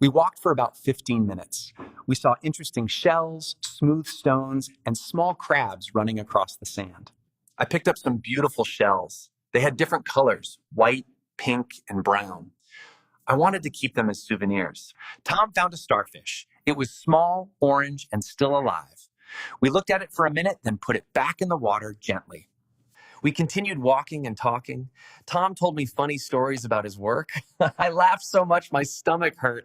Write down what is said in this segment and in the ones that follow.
We walked for about 15 minutes. We saw interesting shells, smooth stones, and small crabs running across the sand. I picked up some beautiful shells. They had different colors, white, pink, and brown. I wanted to keep them as souvenirs. Tom found a starfish. It was small, orange, and still alive. We looked at it for a minute, then put it back in the water gently. We continued walking and talking. Tom told me funny stories about his work. I laughed so much my stomach hurt.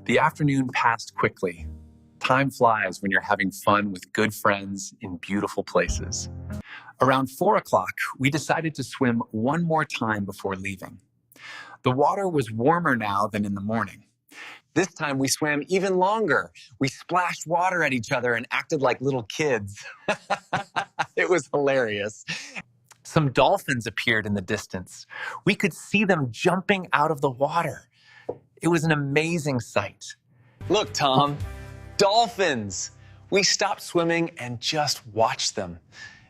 The afternoon passed quickly. Time flies when you're having fun with good friends in beautiful places. Around 4 o'clock, we decided to swim one more time before leaving. The water was warmer now than in the morning. This time we swam even longer. We splashed water at each other and acted like little kids. It was hilarious. Some dolphins appeared in the distance. We could see them jumping out of the water. It was an amazing sight. Look, Tom, dolphins! We stopped swimming and just watched them.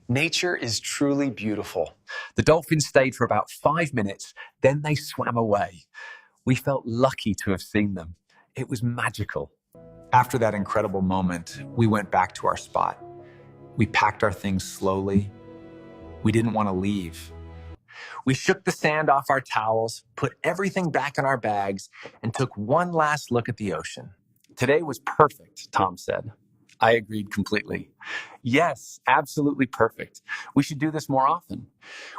Nature is truly beautiful. The dolphins stayed for about 5 minutes, then they swam away. We felt lucky to have seen them. It was magical. After that incredible moment, we went back to our spot. We packed our things slowly. We didn't want to leave. We shook the sand off our towels, put everything back in our bags, and took one last look at the ocean. Today was perfect, Tom said. I agreed completely. Yes, absolutely perfect. We should do this more often.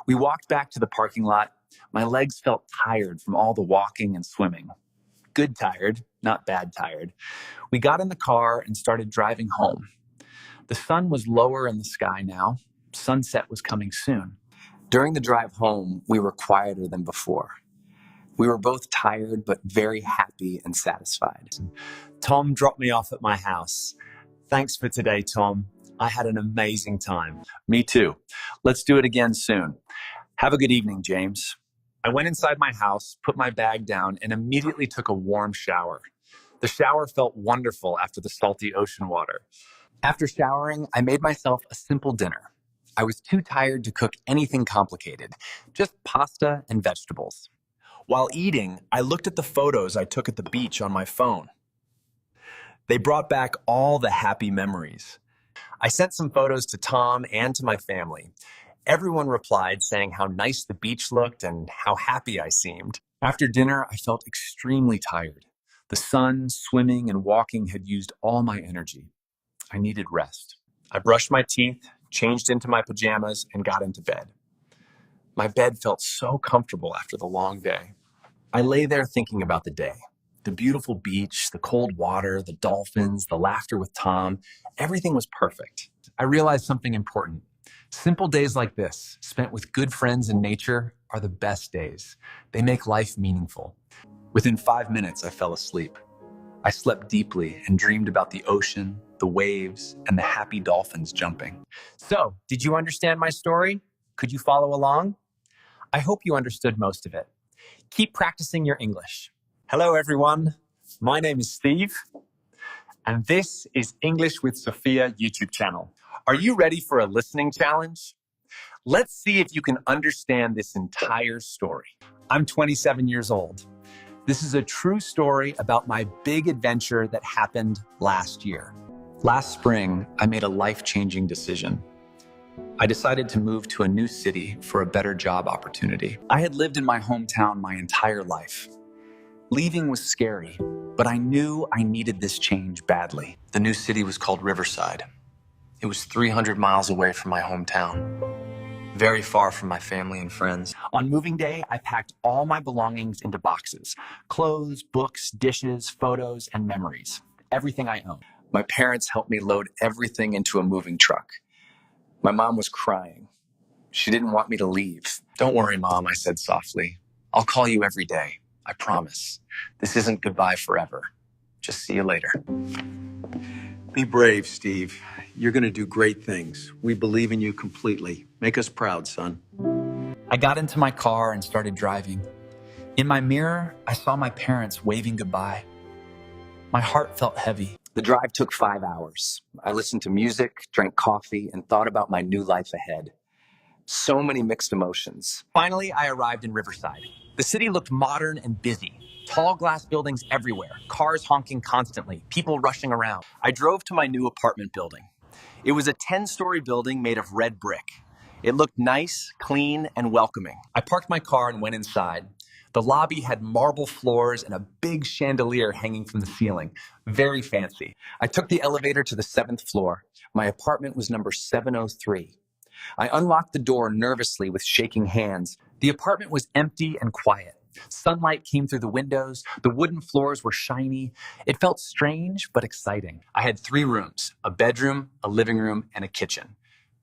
We walked back to the parking lot. My legs felt tired from all the walking and swimming. Good tired, not bad tired. We got in the car and started driving home. The sun was lower in the sky now. Sunset was coming soon. During the drive home, we were quieter than before. We were both tired, but very happy and satisfied. Tom dropped me off at my house. Thanks for today, Tom. I had an amazing time. Me too. Let's do it again soon. Have a good evening, James. I went inside my house, put my bag down, and immediately took a warm shower. The shower felt wonderful after the salty ocean water. After showering, I made myself a simple dinner. I was too tired to cook anything complicated, just pasta and vegetables. While eating, I looked at the photos I took at the beach on my phone. They brought back all the happy memories. I sent some photos to Tom and to my family. Everyone replied saying how nice the beach looked and how happy I seemed. After dinner, I felt extremely tired. The sun, swimming, and walking had used all my energy. I needed rest. I brushed my teeth, changed into my pajamas, and got into bed. My bed felt so comfortable after the long day. I lay there thinking about the day. The beautiful beach, the cold water, the dolphins, the laughter with Tom, everything was perfect. I realized something important. Simple days like this, spent with good friends in nature, are the best days. They make life meaningful. Within 5 minutes, I fell asleep. I slept deeply and dreamed about the ocean, the waves, and the happy dolphins jumping. So, did you understand my story? Could you follow along? I hope you understood most of it. Keep practicing your English. Hello, everyone. My name is Steve, and this is English with Sophia YouTube channel. Are you ready for a listening challenge? Let's see if you can understand this entire story. I'm 27 years old. This is a true story about my big adventure that happened last year. Last spring, I made a life-changing decision. I decided to move to a new city for a better job opportunity. I had lived in my hometown my entire life. Leaving was scary, but I knew I needed this change badly. The new city was called Riverside. It was 300 miles away from my hometown, very far from my family and friends. On moving day, I packed all my belongings into boxes: clothes, books, dishes, photos, and memories. Everything I owned. My parents helped me load everything into a moving truck. My mom was crying. She didn't want me to leave. Don't worry, Mom, I said softly. I'll call you every day. I promise. This isn't goodbye forever. Just see you later. Be brave, Steve. You're going to do great things. We believe in you completely. Make us proud, son. I got into my car and started driving. In my mirror, I saw my parents waving goodbye. My heart felt heavy. The drive took 5 hours. I listened to music, drank coffee, and thought about my new life ahead. So many mixed emotions. Finally, I arrived in Riverside. The city looked modern and busy. Tall glass buildings everywhere, cars honking constantly, people rushing around. I drove to my new apartment building. It was a 10-story building made of red brick. It looked nice, clean, and welcoming. I parked my car and went inside. The lobby had marble floors and a big chandelier hanging from the ceiling. Very fancy. I took the elevator to the 7th floor. My apartment was number 703. I unlocked the door nervously with shaking hands. The apartment was empty and quiet. Sunlight came through the windows. The wooden floors were shiny. It felt strange but exciting. I had 3 rooms, a bedroom, a living room, and a kitchen,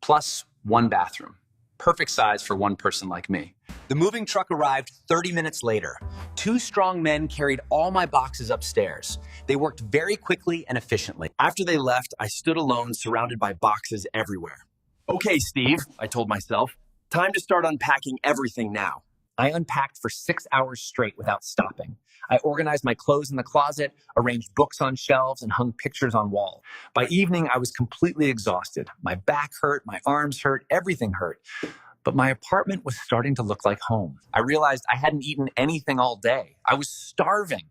plus 1 bathroom. Perfect size for one person like me. The moving truck arrived 30 minutes later. 2 strong men carried all my boxes upstairs. They worked very quickly and efficiently. After they left, I stood alone, surrounded by boxes everywhere. Okay, Steve, I told myself. Time to start unpacking everything now. I unpacked for 6 hours straight without stopping. I organized my clothes in the closet, arranged books on shelves, and hung pictures on walls. By evening, I was completely exhausted. My back hurt, my arms hurt, everything hurt. But my apartment was starting to look like home. I realized I hadn't eaten anything all day. I was starving.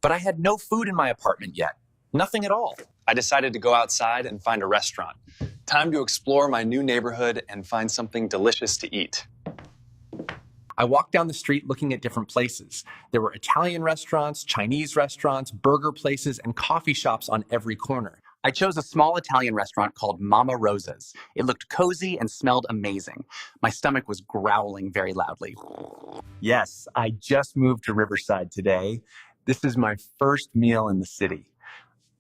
But I had no food in my apartment yet. Nothing at all. I decided to go outside and find a restaurant. Time to explore my new neighborhood and find something delicious to eat. I walked down the street looking at different places. There were Italian restaurants, Chinese restaurants, burger places, and coffee shops on every corner. I chose a small Italian restaurant called Mama Rosa's. It looked cozy and smelled amazing. My stomach was growling very loudly. Yes, I just moved to Riverside today. This is my first meal in the city.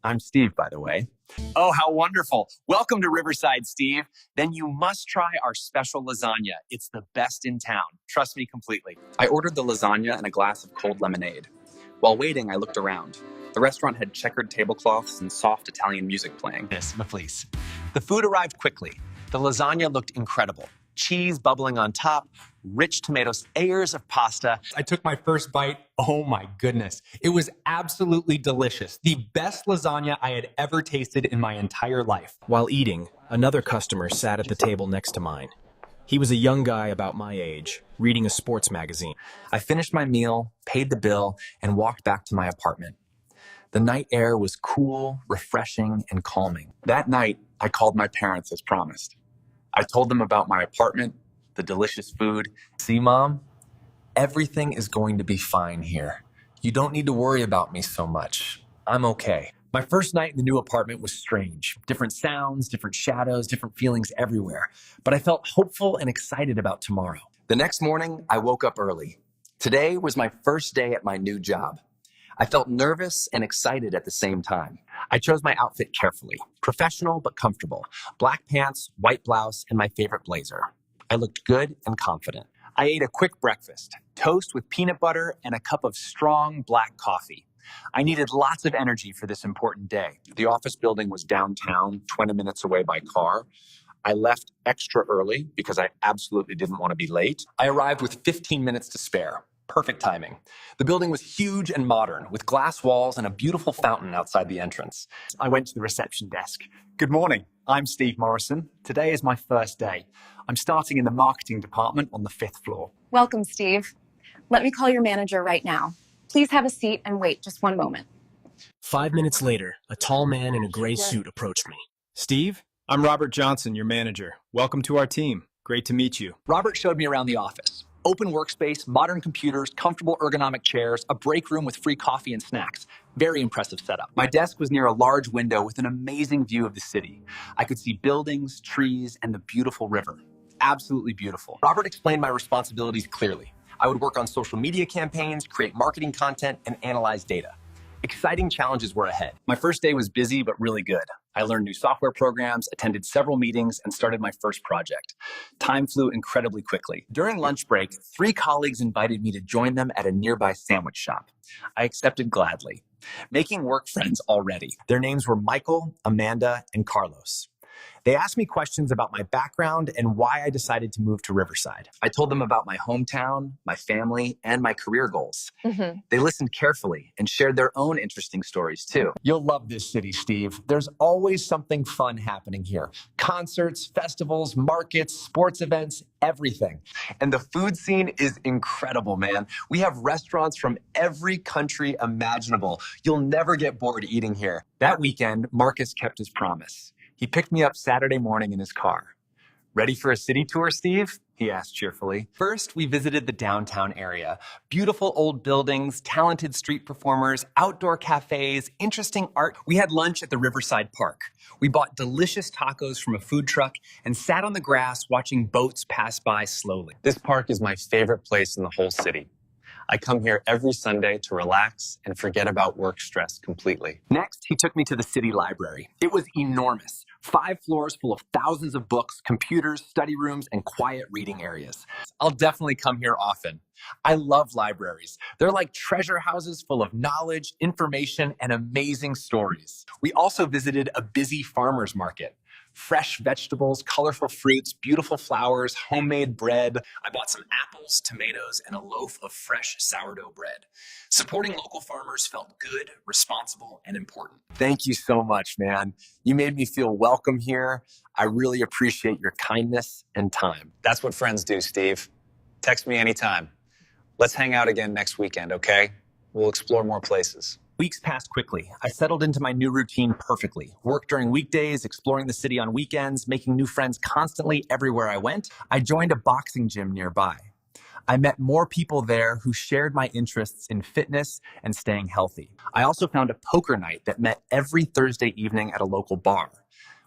I'm Steve, by the way. Oh, how wonderful. Welcome to Riverside, Steve. Then you must try our special lasagna. It's the best in town. Trust me completely. I ordered the lasagna and a glass of cold lemonade. While waiting, I looked around. The restaurant had checkered tablecloths and soft Italian music playing. Yes, please. The food arrived quickly. The lasagna looked incredible. Cheese bubbling on top, rich tomatoes, layers of pasta. I took my first bite. Oh my goodness. It was absolutely delicious. The best lasagna I had ever tasted in my entire life. While eating, another customer sat at the table next to mine. He was a young guy about my age, reading a sports magazine. I finished my meal, paid the bill, and walked back to my apartment. The night air was cool, refreshing, and calming. That night, I called my parents as promised. I told them about my apartment, the delicious food. See, Mom, everything is going to be fine here. You don't need to worry about me so much. I'm okay. My first night in the new apartment was strange. Different sounds, different shadows, different feelings everywhere. But I felt hopeful and excited about tomorrow. The next morning, I woke up early. Today was my first day at my new job. I felt nervous and excited at the same time. I chose my outfit carefully, professional but comfortable. Black pants, white blouse, and my favorite blazer. I looked good and confident. I ate a quick breakfast, toast with peanut butter and a cup of strong black coffee. I needed lots of energy for this important day. The office building was downtown, 20 minutes away by car. I left extra early because I absolutely didn't want to be late. I arrived with 15 minutes to spare. Perfect timing. The building was huge and modern, with glass walls and a beautiful fountain outside the entrance. I went to the reception desk. Good morning. I'm Steve Morrison. Today is my first day. I'm starting in the marketing department on the 5th floor. Welcome, Steve. Let me call your manager right now. Please have a seat and wait just one moment. 5 minutes later, a tall man in a gray suit approached me. Steve, I'm Robert Johnson, your manager. Welcome to our team. Great to meet you. Robert showed me around the office. Open workspace, modern computers, comfortable ergonomic chairs, a break room with free coffee and snacks. Very impressive setup. My desk was near a large window with an amazing view of the city. I could see buildings, trees, and the beautiful river. Absolutely beautiful. Robert explained my responsibilities clearly. I would work on social media campaigns, create marketing content, and analyze data. Exciting challenges were ahead. My first day was busy, but really good. I learned new software programs, attended several meetings, and started my first project. Time flew incredibly quickly. During lunch break, 3 colleagues invited me to join them at a nearby sandwich shop. I accepted gladly. Making work friends already. Their names were Michael, Amanda, and Carlos. They asked me questions about my background and why I decided to move to Riverside. I told them about my hometown, my family, and my career goals. They listened carefully and shared their own interesting stories too. You'll love this city, Steve. There's always something fun happening here. Concerts, festivals, markets, sports events, everything. And the food scene is incredible, man. We have restaurants from every country imaginable. You'll never get bored eating here. That weekend, Marcus kept his promise. He picked me up Saturday morning in his car. Ready for a city tour, Steve? He asked cheerfully. First, we visited the downtown area. Beautiful old buildings, talented street performers, outdoor cafes, interesting art. We had lunch at the Riverside Park. We bought delicious tacos from a food truck and sat on the grass watching boats pass by slowly. This park is my favorite place in the whole city. I come here every Sunday to relax and forget about work stress completely. Next, he took me to the city library. It was enormous. 5 floors full of thousands of books, computers, study rooms, and quiet reading areas. I'll definitely come here often. I love libraries. They're like treasure houses full of knowledge, information, and amazing stories. We also visited a busy farmer's market. Fresh vegetables, colorful fruits, beautiful flowers, homemade bread. I bought some apples, tomatoes, and a loaf of fresh sourdough bread. Supporting local farmers felt good, responsible, and important. Thank you so much, man. You made me feel welcome here. I really appreciate your kindness and time. That's what friends do, Steve. Text me anytime. Let's hang out again next weekend, okay? We'll explore more places. Weeks passed quickly. I settled into my new routine perfectly. Worked during weekdays, exploring the city on weekends, making new friends constantly everywhere I went. I joined a boxing gym nearby. I met more people there who shared my interests in fitness and staying healthy. I also found a poker night that met every Thursday evening at a local bar.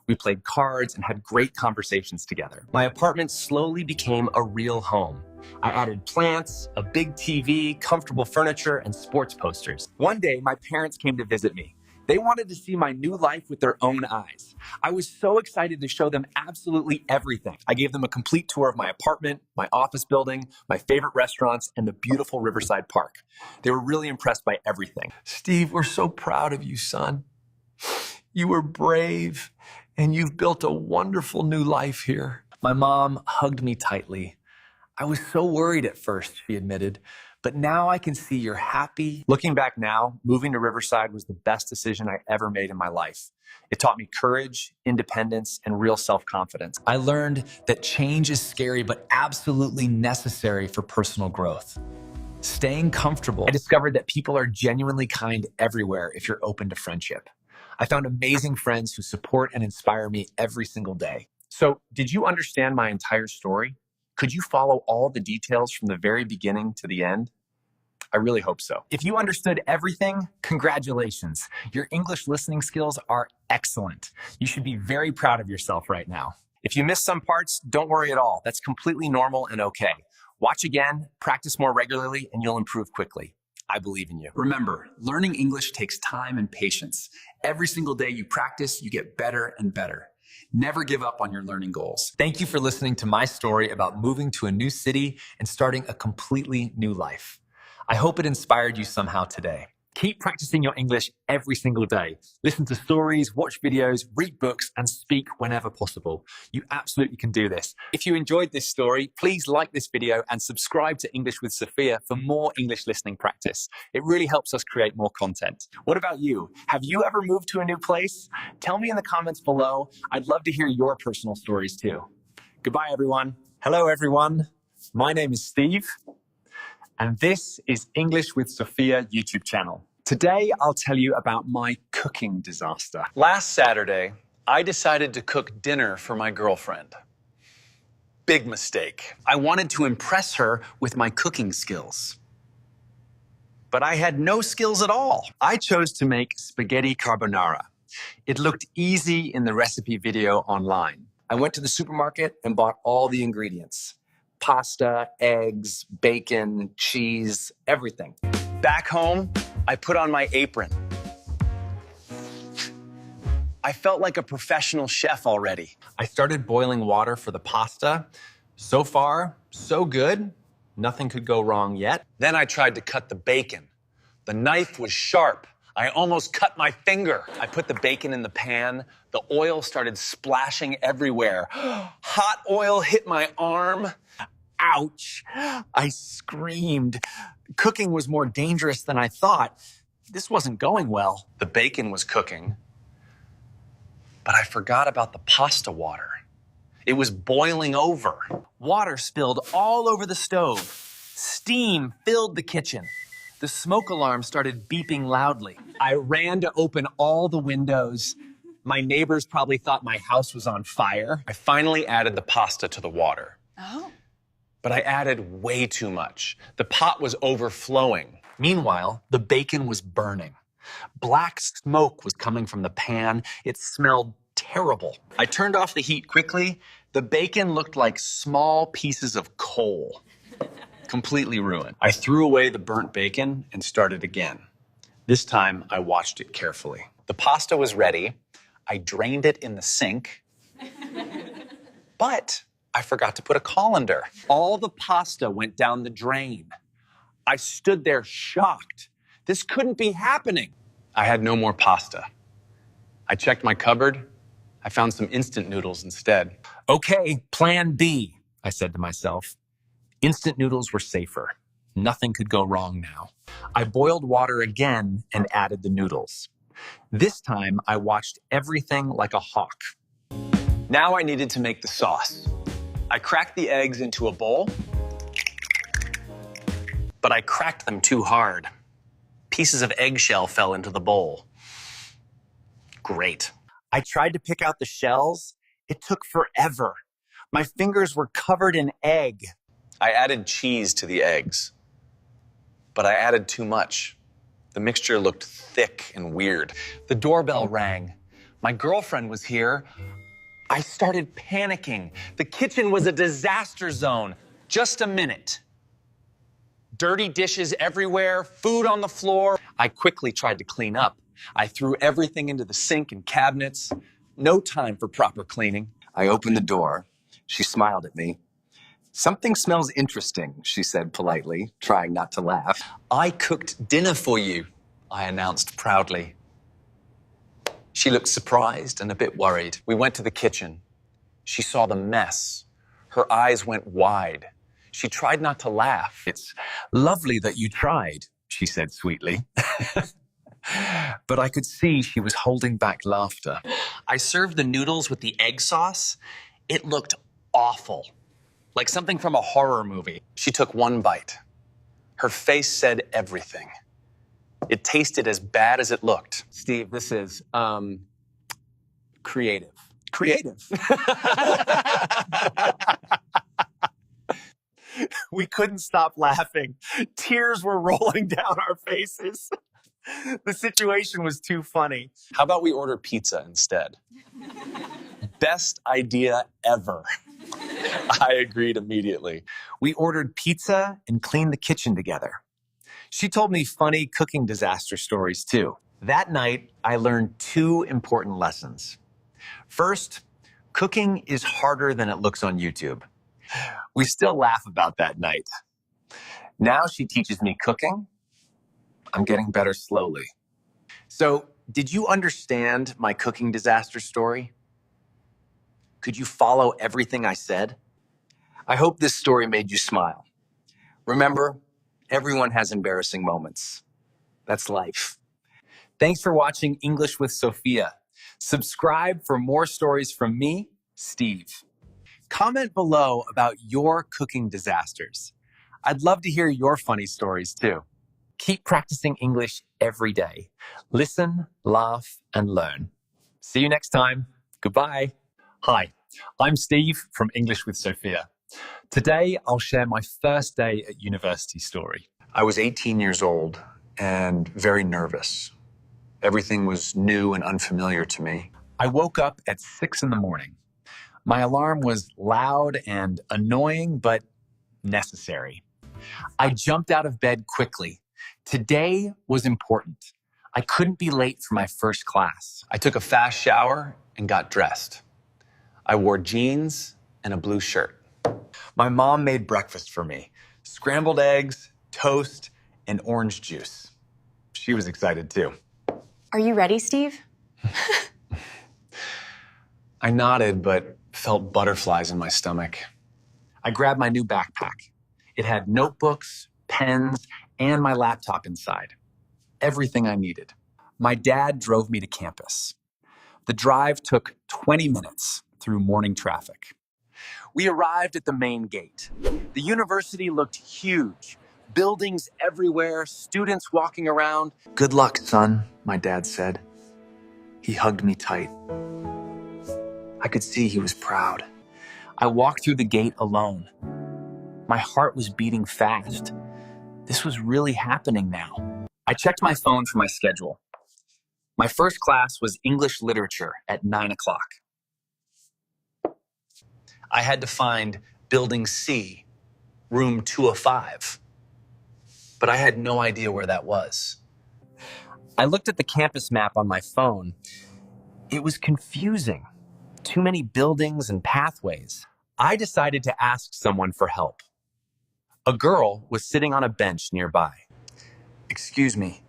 We played cards and had great conversations together. My apartment slowly became a real home. I added plants, a big TV, comfortable furniture, and sports posters. One day, my parents came to visit me. They wanted to see my new life with their own eyes. I was so excited to show them absolutely everything. I gave them a complete tour of my apartment, my office building, my favorite restaurants, and the beautiful Riverside Park. They were really impressed by everything. Steve, we're so proud of you, son. You were brave, and you've built a wonderful new life here. My mom hugged me tightly. I was so worried at first, she admitted, but now I can see you're happy. Looking back now, moving to Riverside was the best decision I ever made in my life. It taught me courage, independence, and real self-confidence. I learned that change is scary, but absolutely necessary for personal growth. Staying comfortable. I discovered that people are genuinely kind everywhere if you're open to friendship. I found amazing friends who support and inspire me every single day. So, did you understand my entire story? Could you follow all the details from the very beginning to the end? I really hope so. If you understood everything, congratulations. Your English listening skills are excellent. You should be very proud of yourself right now. If you missed some parts, don't worry at all. That's completely normal and okay. Watch again, practice more regularly, and you'll improve quickly. I believe in you. Remember, learning English takes time and patience. Every single day you practice, you get better and better. Never give up on your learning goals. Thank you for listening to my story about moving to a new city and starting a completely new life. I hope it inspired you somehow today. Keep practicing your English every single day. Listen to stories, watch videos, read books, and speak whenever possible. You absolutely can do this. If you enjoyed this story, please like this video and subscribe to English with Sophia for more English listening practice. It really helps us create more content. What about you? Have you ever moved to a new place? Tell me in the comments below. I'd love to hear your personal stories too. Goodbye, everyone. Hello, everyone. My name is Steve, and this is English with Sophia YouTube channel. Today, I'll tell you about my cooking disaster. Last Saturday, I decided to cook dinner for my girlfriend. Big mistake. I wanted to impress her with my cooking skills, but I had no skills at all. I chose to make spaghetti carbonara. It looked easy in the recipe video online. I went to the supermarket and bought all the ingredients. Pasta, eggs, bacon, cheese, everything. Back home, I put on my apron. I felt like a professional chef already. I started boiling water for the pasta. So far, so good. Nothing could go wrong yet. Then I tried to cut the bacon. The knife was sharp. I almost cut my finger. I put the bacon in the pan. The oil started splashing everywhere. Hot oil hit my arm. Ouch! I screamed. Cooking was more dangerous than I thought. This wasn't going well. The bacon was cooking, but I forgot about the pasta water. It was boiling over. Water spilled all over the stove. Steam filled the kitchen. The smoke alarm started beeping loudly. I ran to open all the windows. My neighbors probably thought my house was on fire. I finally added the pasta to the water. Oh. But I added way too much. The pot was overflowing. Meanwhile, the bacon was burning. Black smoke was coming from the pan. It smelled terrible. I turned off the heat quickly. The bacon looked like small pieces of coal. Completely ruined. I threw away the burnt bacon and started again. This time, I watched it carefully. The pasta was ready. I drained it in the sink. But I forgot to put a colander. All the pasta went down the drain. I stood there shocked. This couldn't be happening. I had no more pasta. I checked my cupboard. I found some instant noodles instead. Okay, plan B, I said to myself. Instant noodles were safer. Nothing could go wrong now. I boiled water again and added the noodles. This time, I watched everything like a hawk. Now I needed to make the sauce. I cracked the eggs into a bowl, but I cracked them too hard. Pieces of eggshell fell into the bowl. Great. I tried to pick out the shells. It took forever. My fingers were covered in egg. I added cheese to the eggs, but I added too much. The mixture looked thick and weird. The doorbell rang. My girlfriend was here. I started panicking. The kitchen was a disaster zone. Just a minute. Dirty dishes everywhere, food on the floor. I quickly tried to clean up. I threw everything into the sink and cabinets. No time for proper cleaning. I opened the door. She smiled at me. "Something smells interesting," she said politely, trying not to laugh. I cooked dinner for you, I announced proudly. She looked surprised and a bit worried. We went to the kitchen. She saw the mess. Her eyes went wide. She tried not to laugh. "It's lovely that you tried," she said sweetly. But I could see she was holding back laughter. I served the noodles with the egg sauce. It looked awful, like something from a horror movie. She took one bite. Her face said everything. It tasted as bad as it looked. Steve, this is, creative. Creative. We couldn't stop laughing. Tears were rolling down our faces. The situation was too funny. How about we order pizza instead? Best idea ever. I agreed immediately. We ordered pizza and cleaned the kitchen together. She told me funny cooking disaster stories too. That night, I learned 2 important lessons. First, cooking is harder than it looks on YouTube. We still laugh about that night. Now she teaches me cooking. I'm getting better slowly. So, did you understand my cooking disaster story? Could you follow everything I said? I hope this story made you smile. Remember, everyone has embarrassing moments. That's life. Thanks for watching English with Sophia. Subscribe for more stories from me, Steve. Comment below about your cooking disasters. I'd love to hear your funny stories too. Keep practicing English every day. Listen, laugh, and learn. See you next time. Goodbye. Hi, I'm Steve from English with Sophia. Today, I'll share my first day at university story. I was 18 years old and very nervous. Everything was new and unfamiliar to me. I woke up at 6 in the morning. My alarm was loud and annoying, but necessary. I jumped out of bed quickly. Today was important. I couldn't be late for my first class. I took a fast shower and got dressed. I wore jeans and a blue shirt. My mom made breakfast for me. Scrambled eggs, toast, and orange juice. She was excited too. Are you ready, Steve? I nodded, but felt butterflies in my stomach. I grabbed my new backpack. It had notebooks, pens, and my laptop inside. Everything I needed. My dad drove me to campus. The drive took 20 minutes through morning traffic. We arrived at the main gate. The university looked huge. Buildings everywhere, students walking around. Good luck, son, my dad said. He hugged me tight. I could see he was proud. I walked through the gate alone. My heart was beating fast. This was really happening now. I checked my phone for my schedule. My first class was English literature at 9 o'clock. I had to find Building C, room 205. But I had no idea where that was. I looked at the campus map on my phone. It was confusing. Too many buildings and pathways. I decided to ask someone for help. A girl was sitting on a bench nearby. Excuse me,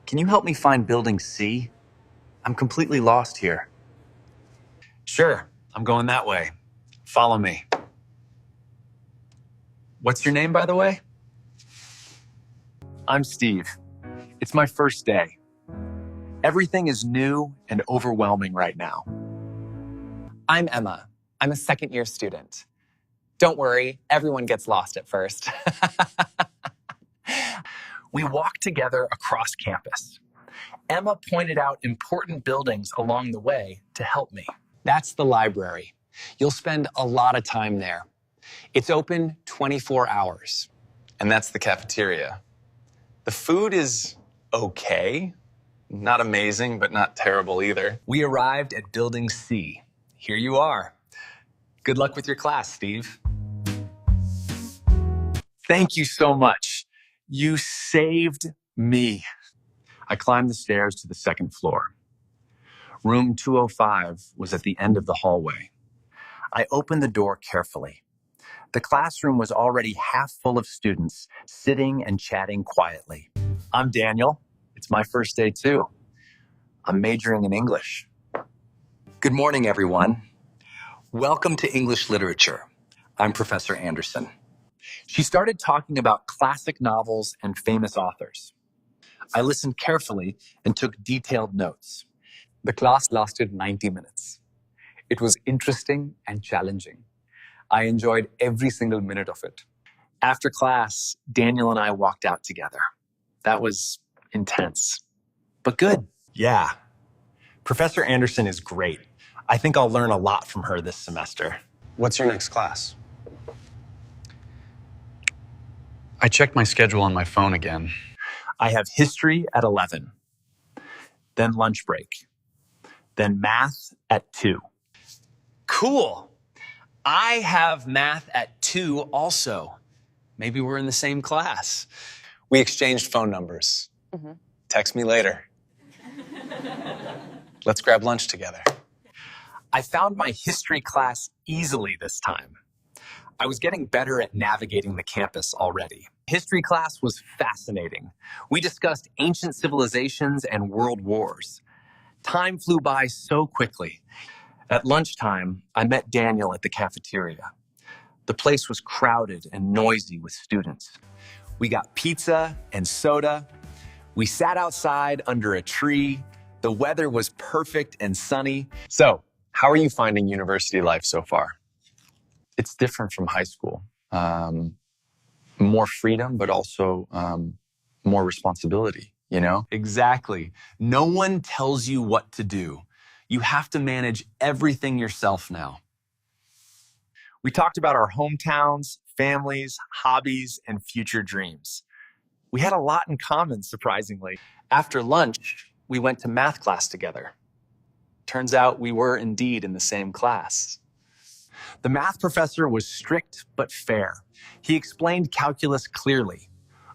can you help me find Building C? I'm completely lost here. Sure, I'm going that way. Follow me. What's your name, by the way? I'm Steve. It's my first day. Everything is new and overwhelming right now. I'm Emma. I'm a second-year student. Don't worry, everyone gets lost at first. We walked together across campus. Emma pointed out important buildings along the way to help me. That's the library. You'll spend a lot of time there. It's open 24 hours. And that's the cafeteria. The food is okay. Not amazing, but not terrible either. We arrived at Building C. Here you are. Good luck with your class, Steve. Thank you so much. You saved me. I climbed the stairs to the second floor. Room 205 was at the end of the hallway. I opened the door carefully. The classroom was already half full of students, sitting and chatting quietly. I'm Daniel. It's my first day too. I'm majoring in English. Good morning, everyone. Welcome to English Literature. I'm Professor Anderson. She started talking about classic novels and famous authors. I listened carefully and took detailed notes. The class lasted 90 minutes. It was interesting and challenging. I enjoyed every single minute of it. After class, Daniel and I walked out together. That was intense, but good. Yeah. Professor Anderson is great. I think I'll learn a lot from her this semester. What's your next class? I checked my schedule on my phone again. I have history at 11, then lunch break, then math at 2. Cool. I have math at 2 also. Maybe we're in the same class. We exchanged phone numbers. Text me later. Let's grab lunch together. I found my history class easily this time. I was getting better at navigating the campus already. History class was fascinating. We discussed ancient civilizations and world wars. Time flew by so quickly. At lunchtime, I met Daniel at the cafeteria. The place was crowded and noisy with students. We got pizza and soda. We sat outside under a tree. The weather was perfect and sunny. So, how are you finding university life so far? It's different from high school. More freedom, but also more responsibility, you know? Exactly. No one tells you what to do. You have to manage everything yourself now. We talked about our hometowns, families, hobbies, and future dreams. We had a lot in common, surprisingly. After lunch, we went to math class together. Turns out we were indeed in the same class. The math professor was strict but fair. He explained calculus clearly.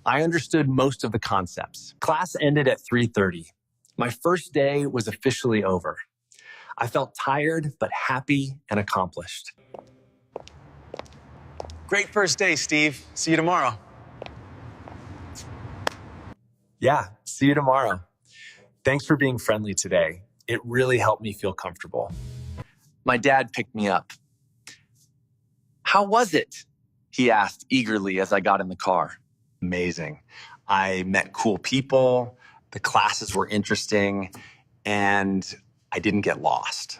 I understood most of the concepts. Class ended at 3:30. My first day was officially over. I felt tired but happy and accomplished. Great first day, Steve. See you tomorrow. Yeah, see you tomorrow. Thanks for being friendly today. It really helped me feel comfortable. My dad picked me up. How was it? He asked eagerly as I got in the car. Amazing. I met cool people, the classes were interesting, and I didn't get lost.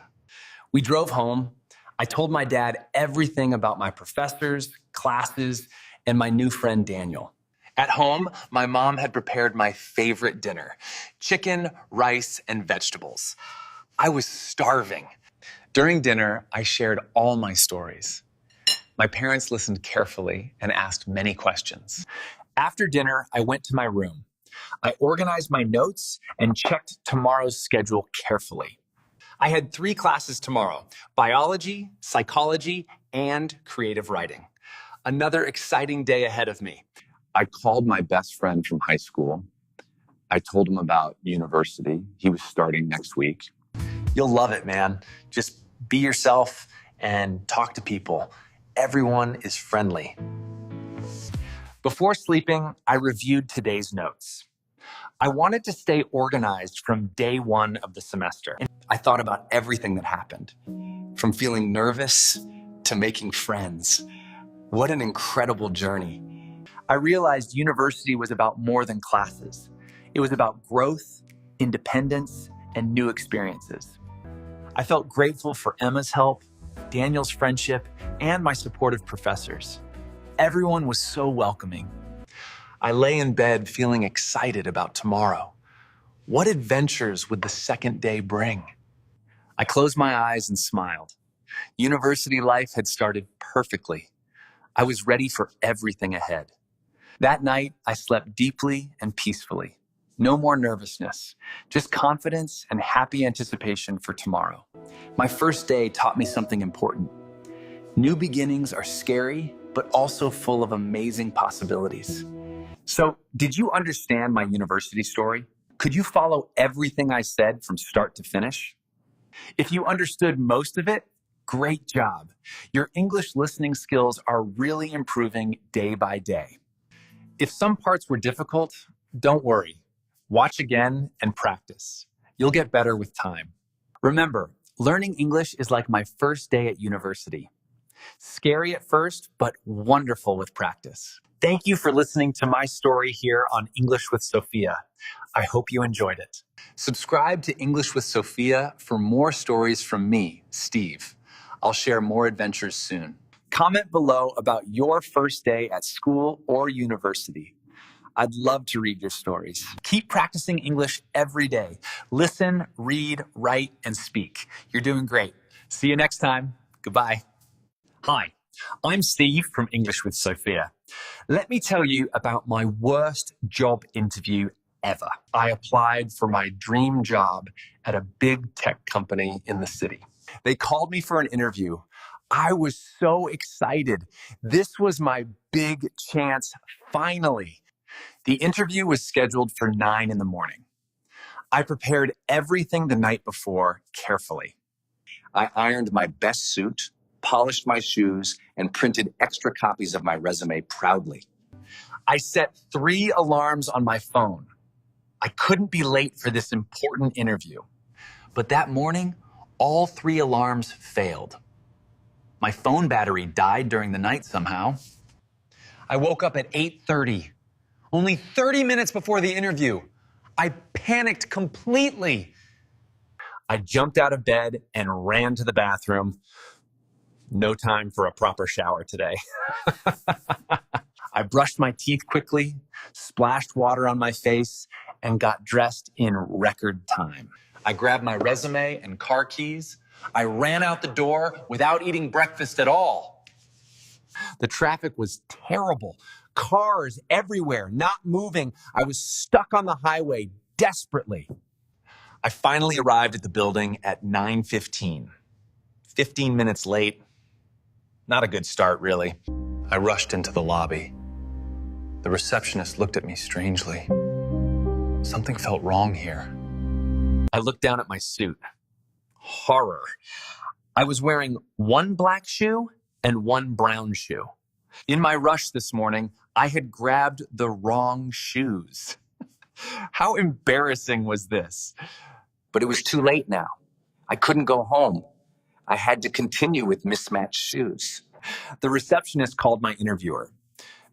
We drove home. I told my dad everything about my professors, classes, and my new friend Daniel. At home, my mom had prepared my favorite dinner, chicken, rice, and vegetables. I was starving. During dinner, I shared all my stories. My parents listened carefully and asked many questions. After dinner, I went to my room. I organized my notes and checked tomorrow's schedule carefully. I had 3 classes tomorrow: biology, psychology, and creative writing. Another exciting day ahead of me. I called my best friend from high school. I told him about university. He was starting next week. You'll love it, man. Just be yourself and talk to people. Everyone is friendly. Before sleeping, I reviewed today's notes. I wanted to stay organized from day 1 of the semester. I thought about everything that happened, from feeling nervous to making friends. What an incredible journey. I realized university was about more than classes. It was about growth, independence, and new experiences. I felt grateful for Emma's help, Daniel's friendship, and my supportive professors. Everyone was so welcoming. I lay in bed feeling excited about tomorrow. What adventures would the second day bring? I closed my eyes and smiled. University life had started perfectly. I was ready for everything ahead. That night, I slept deeply and peacefully. No more nervousness, just confidence and happy anticipation for tomorrow. My first day taught me something important. New beginnings are scary, but also full of amazing possibilities. So, did you understand my university story? Could you follow everything I said from start to finish? If you understood most of it, great job. Your English listening skills are really improving day by day. If some parts were difficult, don't worry. Watch again and practice. You'll get better with time. Remember, learning English is like my first day at university. Scary at first, but wonderful with practice. Thank you for listening to my story here on English with Sophia. I hope you enjoyed it. Subscribe to English with Sophia for more stories from me, Steve. I'll share more adventures soon. Comment below about your first day at school or university. I'd love to read your stories. Keep practicing English every day. Listen, read, write, and speak. You're doing great. See you next time. Goodbye. Hi, I'm Steve from English with Sophia. Let me tell you about my worst job interview ever. I applied for my dream job at a big tech company in the city. They called me for an interview. I was so excited. This was my big chance, finally. The interview was scheduled for 9 in the morning. I prepared everything the night before carefully. I ironed my best suit, polished my shoes, and printed extra copies of my resume proudly. I set 3 alarms on my phone. I couldn't be late for this important interview. But that morning, all 3 alarms failed. My phone battery died during the night somehow. I woke up at 8:30, only 30 minutes before the interview. I panicked completely. I jumped out of bed and ran to the bathroom. No time for a proper shower today. I brushed my teeth quickly, splashed water on my face, and got dressed in record time. I grabbed my resume and car keys. I ran out the door without eating breakfast at all. The traffic was terrible. Cars everywhere, not moving. I was stuck on the highway desperately. I finally arrived at the building at 9:15. 15 minutes late. Not a good start, really. I rushed into the lobby. The receptionist looked at me strangely. Something felt wrong here. I looked down at my suit. Horror. I was wearing 1 black shoe and 1 brown shoe. In my rush this morning, I had grabbed the wrong shoes. How embarrassing was this? But it was too late now. I couldn't go home. I had to continue with mismatched shoes. The receptionist called my interviewer.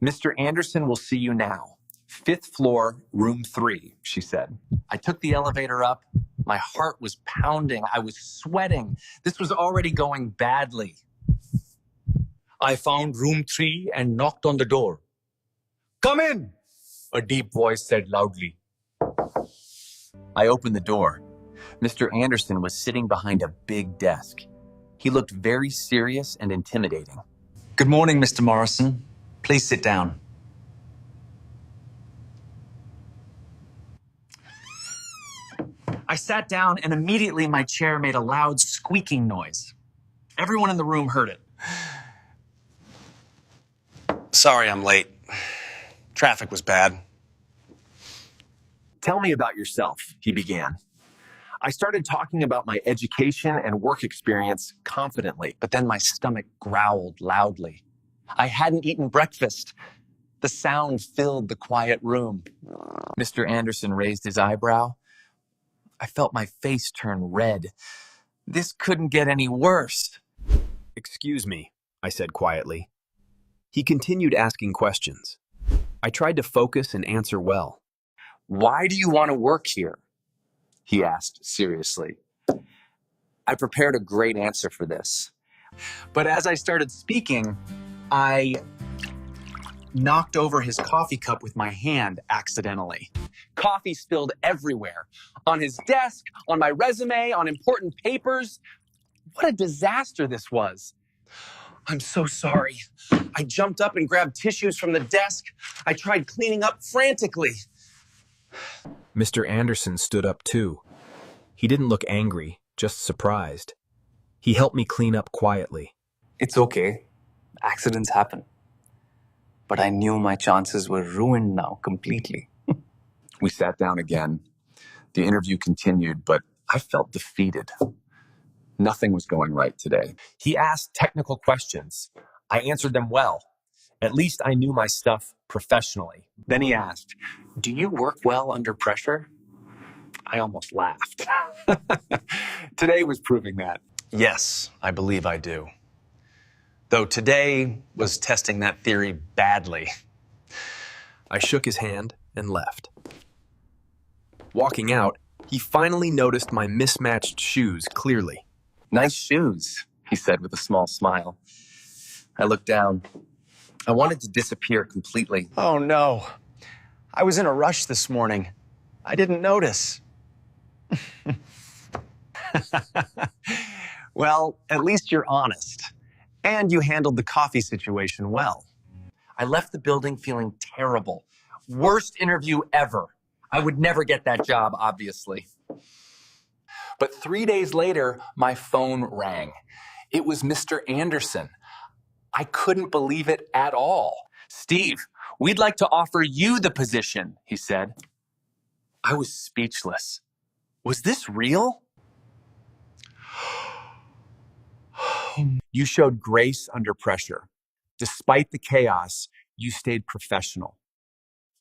Mr. Anderson will see you now. 5th floor, room 3, she said. I took the elevator up. My heart was pounding. I was sweating. This was already going badly. I found room 3 and knocked on the door. "Come in," a deep voice said loudly. I opened the door. Mr. Anderson was sitting behind a big desk. He looked very serious and intimidating. Good morning, Mr. Morrison. Please sit down. I sat down and immediately my chair made a loud squeaking noise. Everyone in the room heard it. Sorry I'm late. Traffic was bad. Tell me about yourself, he began. I started talking about my education and work experience confidently. But then my stomach growled loudly. I hadn't eaten breakfast. The sound filled the quiet room. Mr. Anderson raised his eyebrow. I felt my face turn red. This couldn't get any worse. "Excuse me," I said quietly. He continued asking questions. I tried to focus and answer well. "Why do you want to work here?" he asked seriously. I prepared a great answer for this. But as I started speaking, I knocked over his coffee cup with my hand accidentally. Coffee spilled everywhere. On his desk, on my resume, on important papers. What a disaster this was. I'm so sorry. I jumped up and grabbed tissues from the desk. I tried cleaning up frantically. Mr. Anderson stood up too. He didn't look angry, just surprised. He helped me clean up quietly. It's okay. Accidents happen. But I knew my chances were ruined now completely. We sat down again. The interview continued, but I felt defeated. Nothing was going right today. He asked technical questions. I answered them well. At least I knew my stuff professionally. Then he asked, "Do you work well under pressure?" I almost laughed. Today was proving that. Yes, I believe I do. Though today was testing that theory badly. I shook his hand and left. Walking out, he finally noticed my mismatched shoes clearly. "Nice shoes," he said with a small smile. I looked down. I wanted to disappear completely. Oh no. I was in a rush this morning. I didn't notice. Well, at least you're honest. And you handled the coffee situation well. I left the building feeling terrible. Worst interview ever. I would never get that job, obviously. But 3 days later, my phone rang. It was Mr. Anderson. I couldn't believe it at all. "Steve, we'd like to offer you the position," he said. I was speechless. Was this real? "You showed grace under pressure. Despite the chaos, you stayed professional.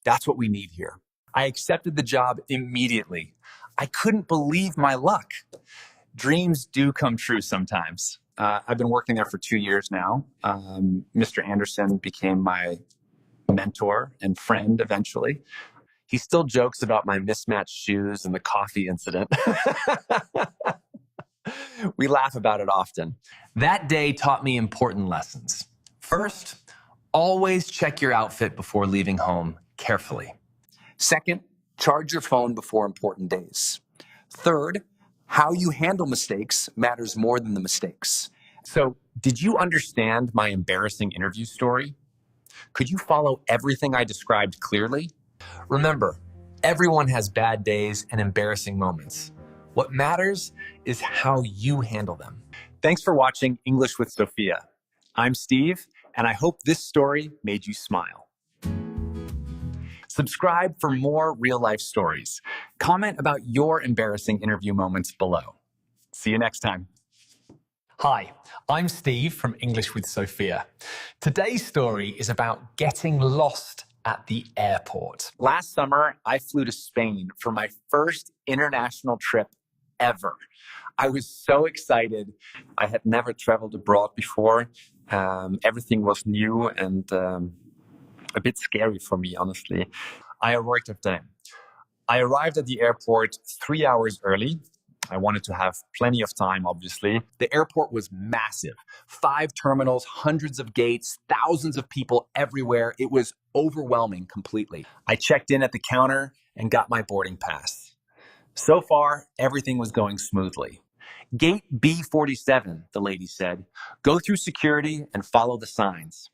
That's what we need here." I accepted the job immediately. I couldn't believe my luck. Dreams do come true sometimes. I've been working there for 2 years now. Mr. Anderson became my mentor and friend eventually. He still jokes about my mismatched shoes and the coffee incident. We laugh about it often. That day taught me important lessons. First, always check your outfit before leaving home carefully. Second, charge your phone before important days. Third, how you handle mistakes matters more than the mistakes. So, did you understand my embarrassing interview story? Could you follow everything I described clearly? Remember, everyone has bad days and embarrassing moments. What matters is how you handle them. Thanks for watching English with Sophia. I'm Steve, and I hope this story made you smile. Subscribe for more real-life stories. Comment about your embarrassing interview moments below. See you next time. Hi, I'm Steve from English with Sophia. Today's story is about getting lost at the airport. Last summer, I flew to Spain for my first international trip ever. I was so excited. I had never traveled abroad before. Everything was new and a bit scary for me, honestly. I arrived at the airport 3 hours early. I wanted to have plenty of time, obviously. The airport was massive. 5 terminals, hundreds of gates, thousands of people everywhere. It was overwhelming completely. I checked in at the counter and got my boarding pass. So far, everything was going smoothly. Gate B47, the lady said. Go through security and follow the signs.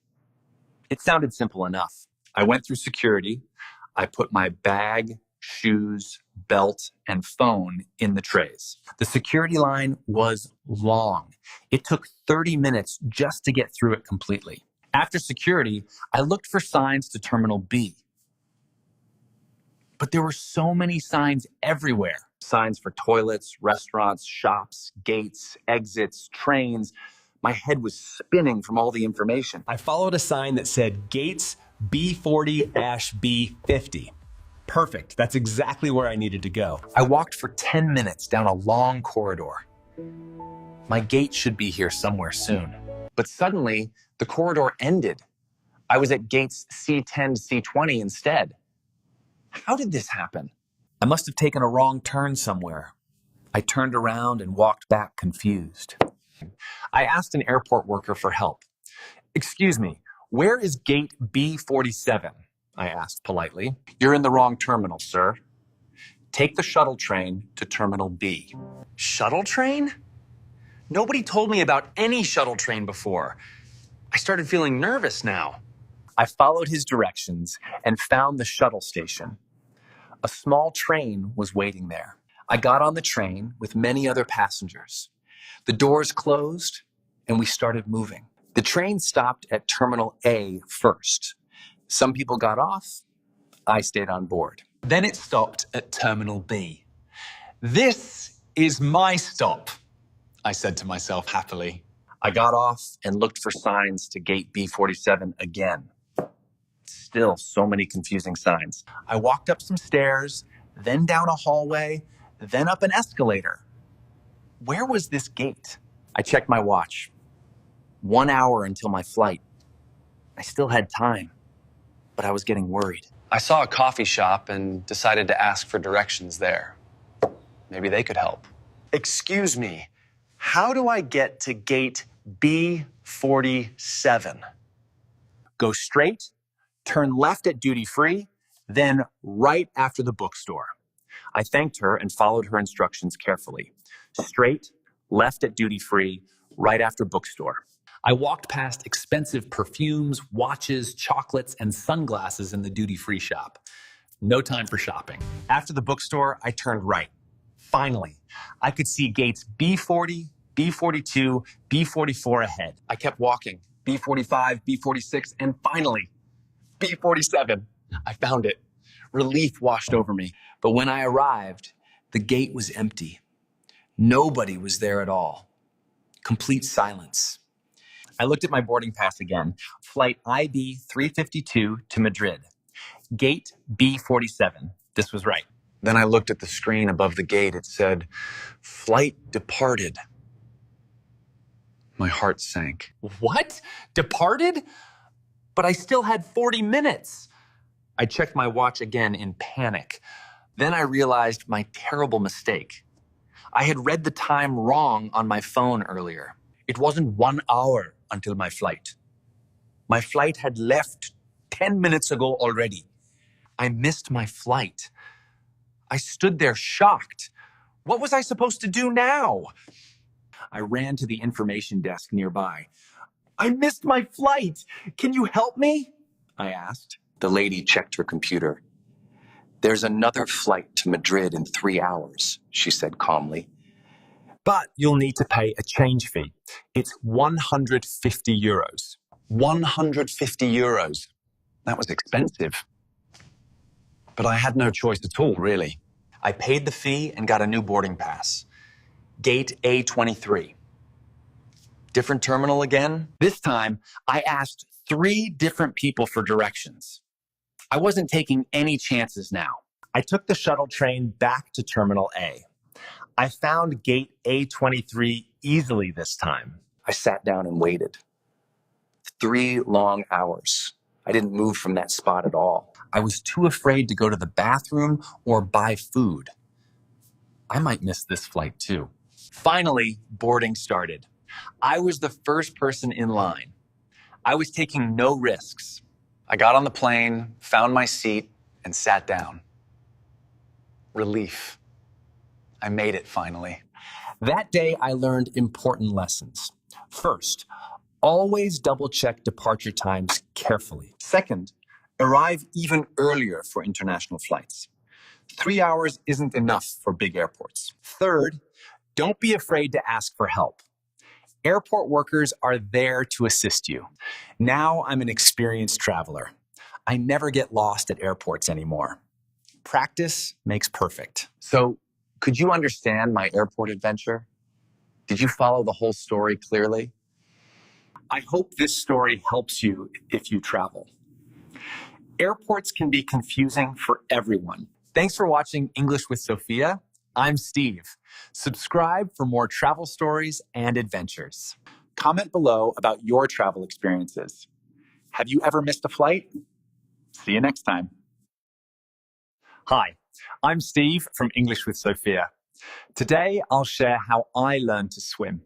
It sounded simple enough. I went through security. I put my bag, shoes, belt, and phone in the trays. The security line was long. It took 30 minutes just to get through it completely. After security, I looked for signs to Terminal B. But there were so many signs everywhere. Signs for toilets, restaurants, shops, gates, exits, trains. My head was spinning from all the information. I followed a sign that said Gates B40-B50. Perfect. That's exactly where I needed to go. I walked for 10 minutes down a long corridor. My gate should be here somewhere soon. But suddenly, the corridor ended. I was at gates C10 to C20 instead. How did this happen? I must have taken a wrong turn somewhere. I turned around and walked back confused. I asked an airport worker for help. Excuse me, where is gate B47? I asked politely. You're in the wrong terminal, sir. Take the shuttle train to Terminal B. Shuttle train? Nobody told me about any shuttle train before. I started feeling nervous now. I followed his directions and found the shuttle station. A small train was waiting there. I got on the train with many other passengers. The doors closed and we started moving. The train stopped at Terminal A first. Some people got off. I stayed on board. Then it stopped at Terminal B. This is my stop, I said to myself happily. I got off and looked for signs to gate B47 again. Still so many confusing signs. I walked up some stairs, then down a hallway, then up an escalator. Where was this gate? I checked my watch. 1 hour until my flight. I still had time, but I was getting worried. I saw a coffee shop and decided to ask for directions there. Maybe they could help. Excuse me, how do I get to gate B47? Go straight, turn left at duty free, then right after the bookstore. I thanked her and followed her instructions carefully. Straight, left at duty free, right after bookstore. I walked past expensive perfumes, watches, chocolates, and sunglasses in the duty-free shop. No time for shopping. After the bookstore, I turned right. Finally, I could see gates B40, B42, B44 ahead. I kept walking. B45, B46, and finally, B47. I found it. Relief washed over me. But when I arrived, the gate was empty. Nobody was there at all. Complete silence. I looked at my boarding pass again. Flight IB 352 to Madrid. Gate B47. This was right. Then I looked at the screen above the gate. It said, flight departed. My heart sank. What? Departed? But I still had 40 minutes. I checked my watch again in panic. Then I realized my terrible mistake. I had read the time wrong on my phone earlier. It wasn't 1 hour until my flight. My flight had left 10 minutes ago already. I missed my flight. I stood there shocked. What was I supposed to do now? I ran to the information desk nearby. I missed my flight. Can you help me? I asked. The lady checked her computer. There's another flight to Madrid in 3 hours, she said calmly. But you'll need to pay a change fee. It's 150 euros. 150 euros. That was expensive. But I had no choice at all, really. I paid the fee and got a new boarding pass. Gate A23. Different terminal again? This time, I asked 3 different people for directions. I wasn't taking any chances now. I took the shuttle train back to Terminal A. I found gate A23 easily this time. I sat down and waited. 3 long hours. I didn't move from that spot at all. I was too afraid to go to the bathroom or buy food. I might miss this flight too. Finally, boarding started. I was the first person in line. I was taking no risks. I got on the plane, found my seat, and sat down. Relief. I made it finally. That day, I learned important lessons. First, always double-check departure times carefully. Second, arrive even earlier for international flights. 3 hours isn't enough for big airports. Third, don't be afraid to ask for help. Airport workers are there to assist you. Now I'm an experienced traveler. I never get lost at airports anymore. Practice makes perfect. So, could you understand my airport adventure? Did you follow the whole story clearly? I hope this story helps you if you travel. Airports can be confusing for everyone. Thanks for watching English with Sophia. I'm Steve. Subscribe for more travel stories and adventures. Comment below about your travel experiences. Have you ever missed a flight? See you next time. Hi, I'm Steve from English with Sophia. Today, I'll share how I learned to swim.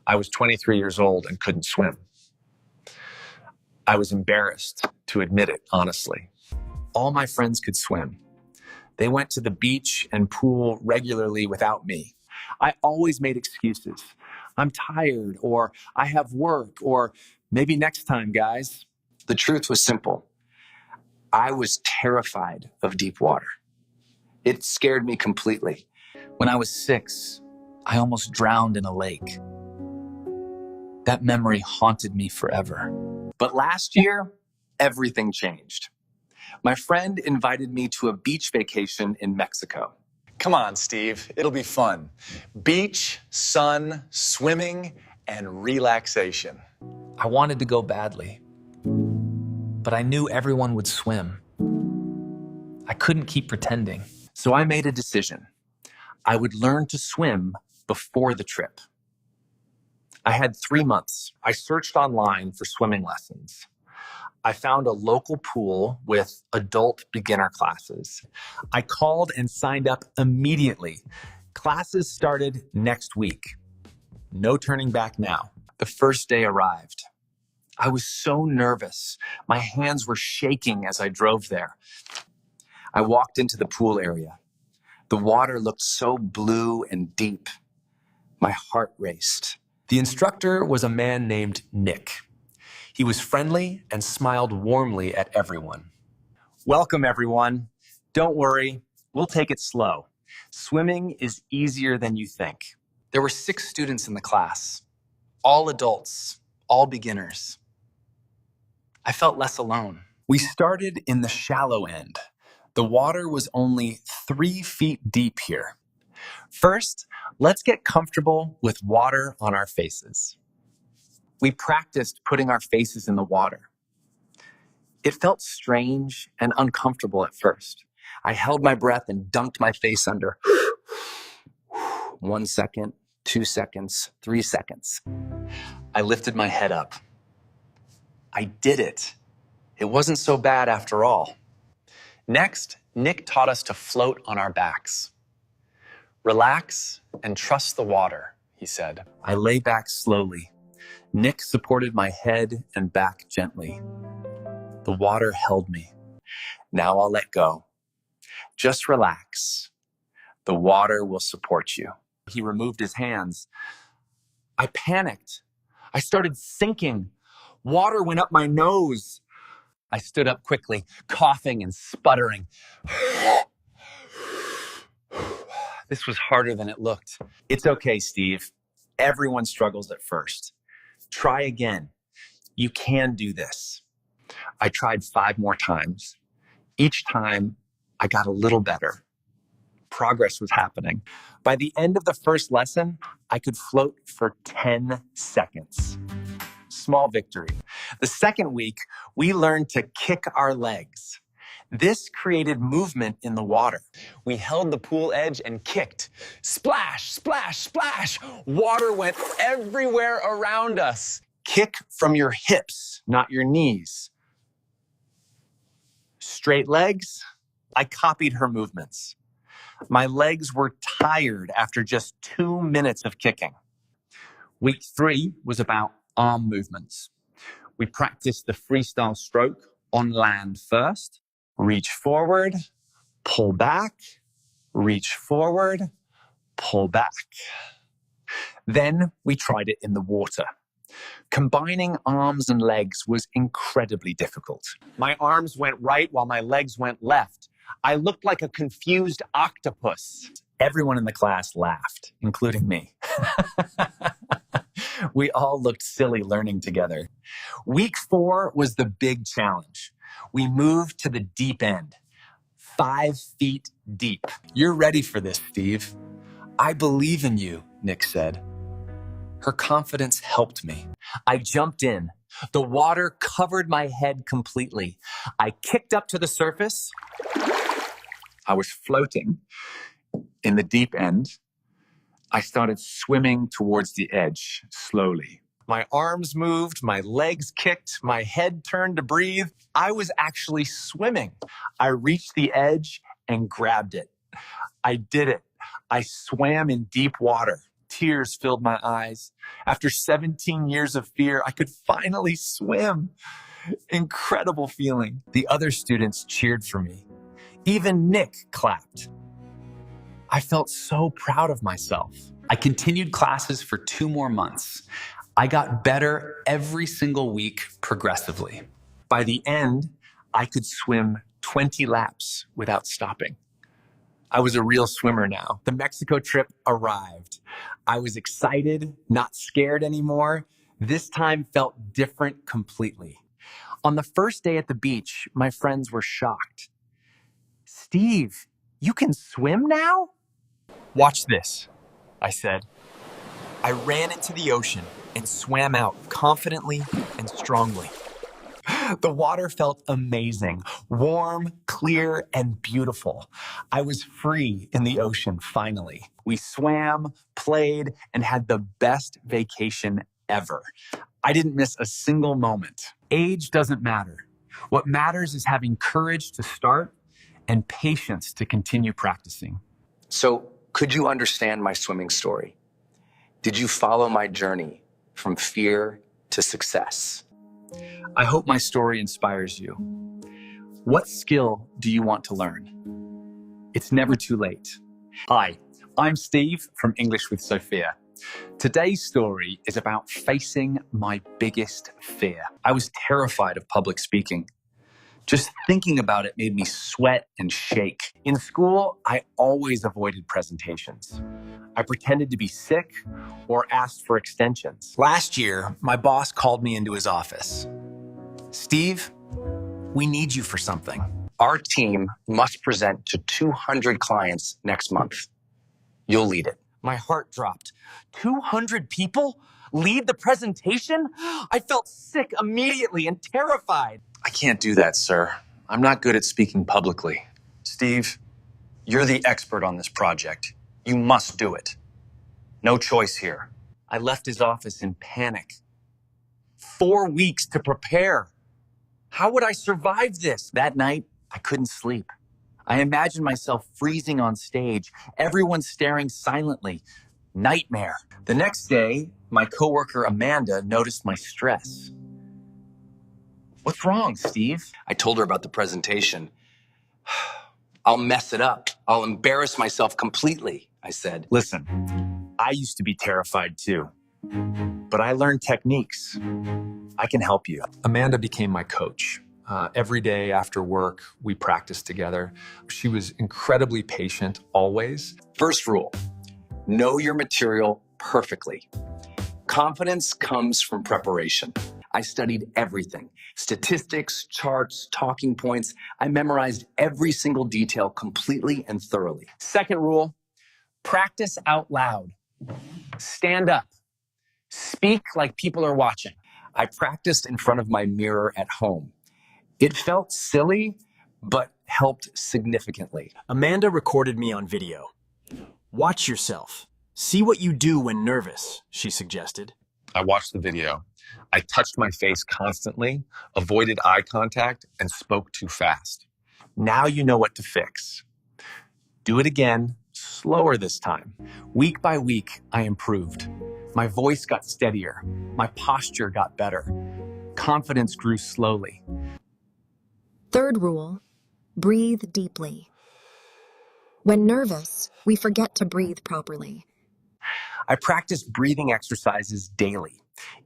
I was 23 years old and couldn't swim. I was embarrassed to admit it, honestly. All my friends could swim. They went to the beach and pool regularly without me. I always made excuses. I'm tired, or I have work, or maybe next time, guys. The truth was simple. I was terrified of deep water. It scared me completely. When I was 6, I almost drowned in a lake. That memory haunted me forever. But last year, everything changed. My friend invited me to a beach vacation in Mexico. Come on, Steve. It'll be fun. Beach, sun, swimming, and relaxation. I wanted to go badly, but I knew everyone would swim. I couldn't keep pretending. So I made a decision. I would learn to swim before the trip. I had 3 months. I searched online for swimming lessons. I found a local pool with adult beginner classes. I called and signed up immediately. Classes started next week. No turning back now. The first day arrived. I was so nervous. My hands were shaking as I drove there. I walked into the pool area. The water looked so blue and deep. My heart raced. The instructor was a man named Nick. He was friendly and smiled warmly at everyone. Welcome, everyone. Don't worry, we'll take it slow. Swimming is easier than you think. There were 6 students in the class, all adults, all beginners. I felt less alone. We started in the shallow end. The water was only 3 feet deep here. First, let's get comfortable with water on our faces. We practiced putting our faces in the water. It felt strange and uncomfortable at first. I held my breath and dunked my face under. 1 second, 2 seconds, 3 seconds. I lifted my head up. I did it. It wasn't so bad after all. Next, Nick taught us to float on our backs. Relax and trust the water, he said. I lay back slowly. Nick supported my head and back gently. The water held me. Now I'll let go. Just relax. The water will support you. He removed his hands. I panicked. I started sinking. Water went up my nose. I stood up quickly, coughing and sputtering. This was harder than it looked. It's okay, Steve. Everyone struggles at first. Try again. You can do this. I tried 5 more times. Each time, I got a little better. Progress was happening. By the end of the first lesson, I could float for 10 seconds. Small victory. The second week, we learned to kick our legs. This created movement in the water. We held the pool edge and kicked. Splash, splash, splash. Water went everywhere around us. Kick from your hips, not your knees. Straight legs. I copied her movements. My legs were tired after just 2 minutes of kicking. Week 3 was about arm movements. We practiced the freestyle stroke on land first. Reach forward, pull back, reach forward, pull back. Then we tried it in the water. Combining arms and legs was incredibly difficult. My arms went right while my legs went left. I looked like a confused octopus. Everyone in the class laughed, including me. We all looked silly learning together. Week 4 was the big challenge. We moved to the deep end, 5 feet deep. You're ready for this, Steve. I believe in you, Nick said. Her confidence helped me. I jumped in. The water covered my head completely. I kicked up to the surface. I was floating in the deep end. I started swimming towards the edge slowly. My arms moved, my legs kicked, my head turned to breathe. I was actually swimming. I reached the edge and grabbed it. I did it. I swam in deep water. Tears filled my eyes. After 17 years of fear, I could finally swim. Incredible feeling. The other students cheered for me. Even Nick clapped. I felt so proud of myself. I continued classes for 2 more months. I got better every single week progressively. By the end, I could swim 20 laps without stopping. I was a real swimmer now. The Mexico trip arrived. I was excited, not scared anymore. This time felt different completely. On the first day at the beach, my friends were shocked. Steve, you can swim now? Watch this, I said. I ran into the ocean and swam out confidently and strongly. The water felt amazing, warm, clear, and beautiful. I was free in the ocean finally. We swam, played, and had the best vacation ever. I didn't miss a single moment. Age doesn't matter. What matters is having courage to start and patience to continue practicing. So, could you understand my swimming story? Did you follow my journey from fear to success? I hope my story inspires you. What skill do you want to learn? It's never too late. Hi, I'm Steve from English with Sophia. Today's story is about facing my biggest fear. I was terrified of public speaking. Just thinking about it made me sweat and shake. In school, I always avoided presentations. I pretended to be sick or asked for extensions. Last year, my boss called me into his office. Steve, we need you for something. Our team must present to 200 clients next month. You'll lead it. My heart dropped. 200 people? Lead the presentation? I felt sick immediately and terrified. I can't do that, sir. I'm not good at speaking publicly. Steve, you're the expert on this project. You must do it. No choice here. I left his office in panic. 4 weeks to prepare. How would I survive this? That night, I couldn't sleep. I imagined myself freezing on stage, everyone staring silently. Nightmare. The next day, my coworker Amanda noticed my stress. What's wrong, Steve? I told her about the presentation. I'll mess it up. I'll embarrass myself completely, I said. Listen, I used to be terrified too, but I learned techniques. I can help you. Amanda became my coach. Every day after work, we practiced together. She was incredibly patient, always. First rule, know your material perfectly. Confidence comes from preparation. I studied everything. Statistics, charts, talking points. I memorized every single detail completely and thoroughly. Second rule, practice out loud. Stand up. Speak like people are watching. I practiced in front of my mirror at home. It felt silly, but helped significantly. Amanda recorded me on video. Watch yourself. See what you do when nervous, she suggested. I watched the video. I touched my face constantly, avoided eye contact, and spoke too fast. Now you know what to fix. Do it again, slower this time. Week by week, I improved. My voice got steadier. My posture got better. Confidence grew slowly. Third rule, breathe deeply. When nervous, we forget to breathe properly. I practiced breathing exercises daily.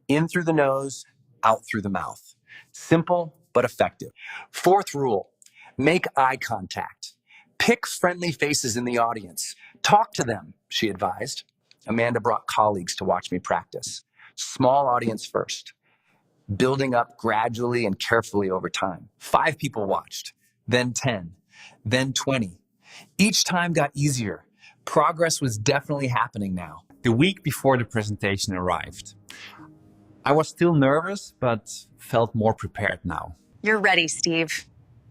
In through the nose, out through the mouth. Simple, but effective. Fourth rule, make eye contact. Pick friendly faces in the audience. Talk to them, she advised. Amanda brought colleagues to watch me practice. Small audience first, building up gradually and carefully over time. 5 people watched, then 10, then 20. Each time got easier. Progress was definitely happening now. The week before the presentation arrived, I was still nervous, but felt more prepared now. You're ready, Steve.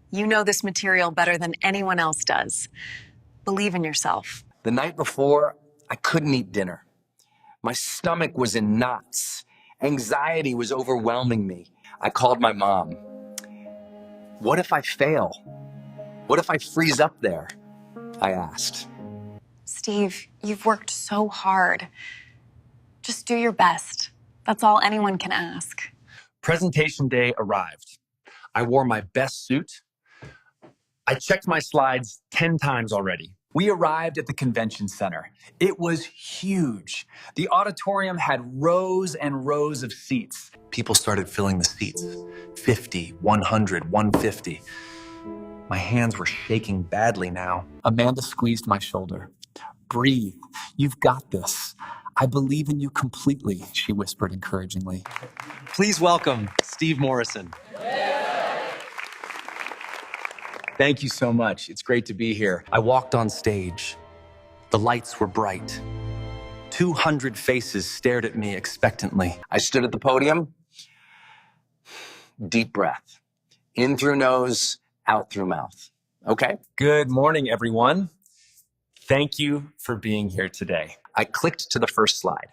You know this material better than anyone else does. Believe in yourself. The night before, I couldn't eat dinner. My stomach was in knots. Anxiety was overwhelming me. I called my mom. What if I fail? What if I freeze up there? I asked. Steve, you've worked so hard. Just do your best. That's all anyone can ask. Presentation day arrived. I wore my best suit. I checked my slides 10 times already. We arrived at the convention center. It was huge. The auditorium had rows and rows of seats. People started filling the seats. 50, 100, 150. My hands were shaking badly now. Amanda squeezed my shoulder. Breathe. You've got this. I believe in you completely, she whispered encouragingly. Please welcome Steve Morrison. Thank you so much. It's great to be here. I walked on stage. The lights were bright. 200 faces stared at me expectantly. I stood at the podium. Deep breath. In through nose, out through mouth. Okay? Good morning, everyone. Thank you for being here today. I clicked to the first slide.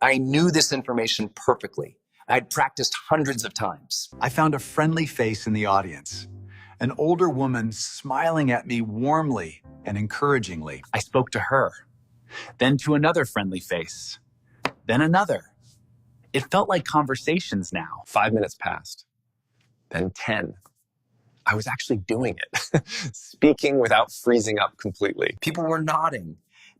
I knew this information perfectly. I'd practiced hundreds of times. I found a friendly face in the audience, an older woman smiling at me warmly and encouragingly. I spoke to her, then to another friendly face, then another. It felt like conversations now. 5 minutes passed, then 10. I was actually doing it, speaking without freezing up completely. People were nodding,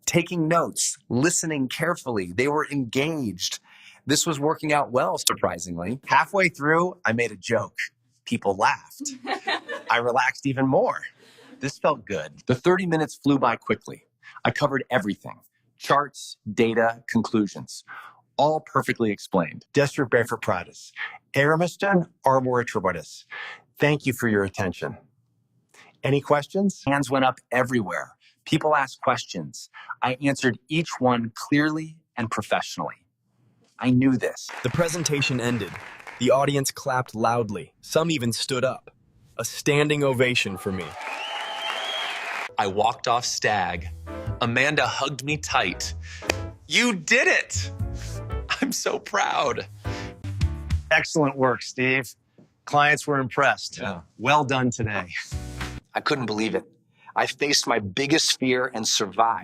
taking notes, listening carefully. They were engaged. This was working out well, surprisingly. Halfway through, I made a joke. People laughed. I relaxed even more. This felt good. The 30 minutes flew by quickly. I covered everything. Charts, data, conclusions. All perfectly explained. Destra Pratis, Aramiston Arboretribotis. Thank you for your attention. Any questions? Hands went up everywhere. People asked questions. I answered each one clearly and professionally. I knew this. The presentation ended. The audience clapped loudly. Some even stood up. A standing ovation for me. I walked off Stag. Amanda hugged me tight. You did it! I'm so proud. Excellent work, Steve. Clients were impressed. Yeah. Well done today. I couldn't believe it. I faced my biggest fear and survived.